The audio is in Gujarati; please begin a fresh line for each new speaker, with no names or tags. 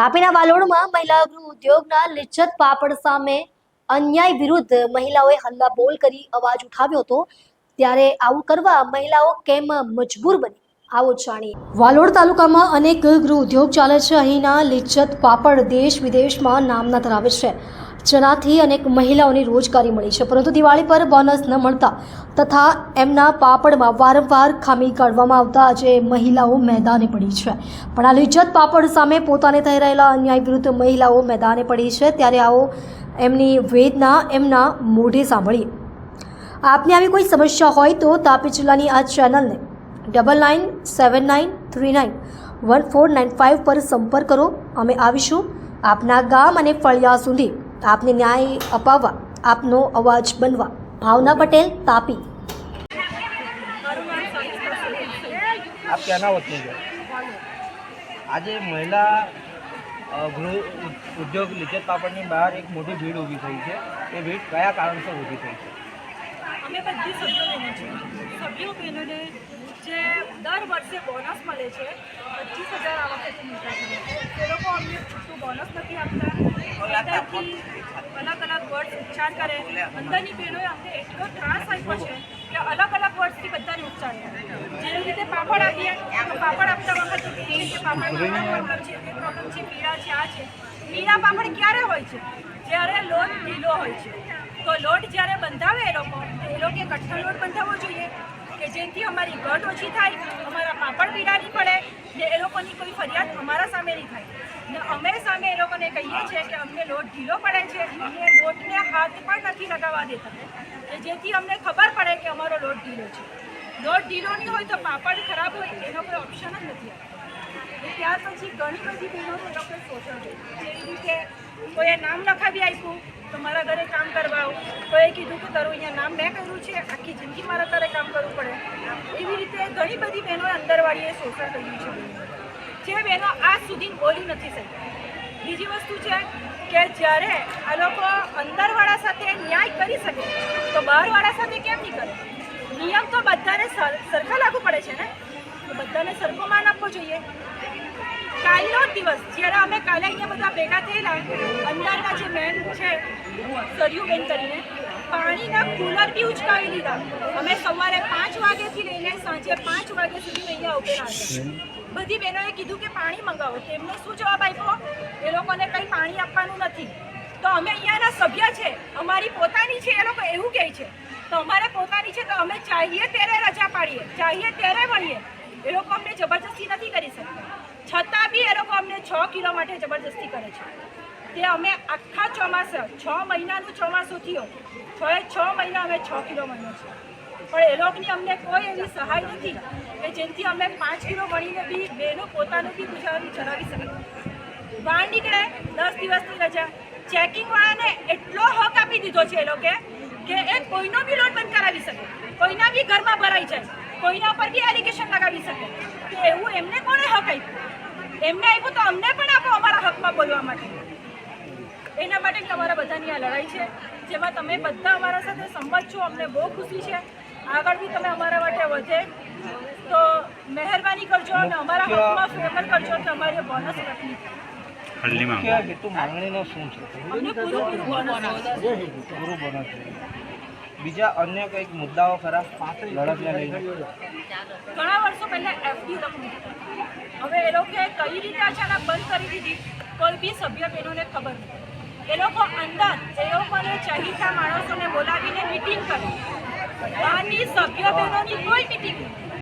તાપીના વાલોડમાં મહિલા ગૃહ ઉદ્યોગના લિજ્જત પાપડ સામે અન્યાય વિરુદ્ધ મહિલાઓએ હલ્લા બોલ કરી અવાજ ઉઠાવ્યો હતો। ત્યારે આવું કરવા મહિલાઓ કેમ મજબૂર બની, આવો જાણીએ। વાલોડ તાલુકામાં અનેક ગૃહ ઉદ્યોગ ચાલે છે। અહીંના લિજ્જત પાપડ દેશ વિદેશમાં નામના ધરાવે છે, જેનાથી અનેક મહિલાઓને રોજગારી મળી છે। પરંતુ દિવાળી પર બોનસ ન મળતા તથા એમના પાપડમાં વારંવાર ખામી કાઢવામાં આવતા આજે મહિલાઓ મેદાને પડી છે। પણ આ લિજ્જત પાપડ સામે પોતાને થઈ રહેલા અન્યાય વિરુદ્ધ મહિલાઓ મેદાને પડી છે। ત્યારે આવો એમની વેદના એમના મોઢે સાંભળીએ। આપને આવી કોઈ સમસ્યા હોય તો તાપી જિલ્લાની આ ચેનલને 9979391495 પર સંપર્ક કરો। અમે આવીશું આપના ગામ અને ફળિયા સુધી आपने न्याय अपावा, आपनो अवाज बनवा। भावना पटेल, तापी।
आप क्या नाम होते हैं? आज महिला गृह उद्योग लिज्जत पापड़नी बहार एक मोटी भीड़ ऊभी थई छे। ए भीड़ कया कारणसर ऊभी थई छे?
અમે બધી સભ્યો બહેનો છે, સભ્યો બહેનોને જે દર વર્ષે બોનસ મળે છે 25,000 આ વખતે મળતા છે, તે લોકો અમને પૂરતું બોનસ નથી આપતા। અંદરથી અલગ અલગ વર્ડ ઉચ્ચાર કરે। અંદરની બહેનોએ અમને એટલો ત્રાસ આપ્યો છે કે અલગ અલગ વર્ડથી બધાને ઉચ્ચાર કરે। જેવી રીતે પાપડ આપીએ તો પાપડ આપતા વખતે કહીએ કે પાપડમાં આ પ્રોબ્લેમ છે, તે પ્રોબ્લેમ છે, પીળા છે, આ છે। પીળા પાપડ ક્યારે હોય છે? જ્યારે લોટ ઢીલો હોય છે। તો લોટ જ્યારે બંધાવે એ લોકો કઠણ લોટ બંધાવવો જોઈએ કે જેથી અમારી ઘટ ઓછી થાય, અમારા પાપડ પીળા નહીં પડે ને એ લોકોની કોઈ ફરિયાદ અમારા સામે નહીં થાય। ને અમે સામે એ લોકોને કહીએ છીએ કે અમને લોટ ઢીલો પડે છે, અમને લોટને હાથ પણ નથી લગાવવા દેતા કે જેથી અમને ખબર પડે કે અમારો લોટ ઢીલો છે। લોટ ઢીલો નહીં હોય તો પાપડ ખરાબ હોય એનો કોઈ ઓપ્શન જ નથી આવતો। ત્યાર પછી ઘણી બધી બહેનોને એ લોકોએ શોષણ કર્યું। જેવી રીતે કોઈએ નામ લખાવી આપ્યું તો મારા ઘરે કામ કરવા આવું, કોઈએ કીધું કે તારું અહીંયા નામ મેં કર્યું છે, આખી જિંદગી મારે તારે કામ કરવું પડે। એવી રીતે ઘણી બધી બહેનોએ અંદરવાળીએ શોષણ કર્યું છે, જે બહેનો આજ સુધી બોલી નથી શકતી। બીજી વસ્તુ છે કે જ્યારે આ લોકો અંદરવાળા સાથે ન્યાય કરી શકે તો બહારવાળા સાથે કેમ નહીં કરે? નિયમ તો બધાને સરખા લાગુ પડે છે ને, તો બધાને સરખો માન આપવો જોઈએ। કાલનો દિવસ જ્યારે અમે કાલે અહીંયા બધા ભેગા થયેલા, અંદરના જે બેન છે સરયુબેન કરીને પાણીના કુલર બી ઉચકાવી લીધા। અમે સવારે 5 વાગ્યાથી લઈને સાંજે 5 વાગ્યા સુધી અહીંયા ઉભેલા હતા। બધી બહેનોએ કીધું કે પાણી મંગાવો, તેમને શું જવાબ આપ્યો? એ લોકોને કંઈ પાણી આપવાનું નથી। તો અમે અહીંયાના સભ્ય છે, અમારી પોતાની છે, એ લોકો એવું કહે છે તો અમારે પોતાની છે તો અમે ચાહીએ ત્યારે રજા પાડીએ, ચાહીએ ત્યારે મળીએ। એ લોકો અમને જબરજસ્તી નથી કરી શકતા, છતાં બી એ લોકો અમને 6 કિલો માટે જબરજસ્તી કરે છે। તે અમે આખા ચોમાસા 6 મહિનાનું ચોમાસું થયું, 6 મહિના અમે 6 કિલો મળ્યો છે, પણ એ લોકોની અમને કોઈ એવી સહાય નથી કે જેનાથી અમે 5 કિલો મળીને બી બહેનો પોતાનું બી ગુજરાન ચલાવી શકીએ। બહાર નીકળે 10 દિવસની રજા, ચેકિંગવાળાને એટલો હક આપી દીધો છે એ લોકો કે એ કોઈનો બી લોટ બંધ કરાવી શકે, કોઈના બી ઘરમાં ભરાઈ જાય, કોઈના પર બી એલિગેશન લગાવી શકે। તો એવું એમને કોણે હક આપ્યું? એમને આપ્યું તો અમને પણ આપો અમારા હકમાં બોલવા માટે। એના માટે જ અમારા બધાની આ લડાઈ છે, જેમાં તમે બધા અમારા સાથે સંમત છો। અમને બહુ ખુશી છે, આગળ બી તમે અમારા માટે વધે તો મહેરબાની કરજો અને અમારા હકમાં ફેવર કરજો કે અમારે બોનસ નથી।
માંગણીનો શું છે?
અમને પૂરું બોનસ।
બીજા અન્ય કંઈક મુદ્દાઓ ખરા લડતને લઈને?
ઘણા વર્ષો પહેલા એફડી રકમ, હવે એ લોકોએ કઈ રીતે અચાનક બંધ કરી દીધી કોઈ બી સભ્ય બહેનોને ખબર નથી। એ લોકો અંદર એ લોકોને ચાહીતા માણસોને બોલાવીને મિટિંગ કરે, બહારની સભ્ય બહેનોની કોઈ મિટિંગ નહીં।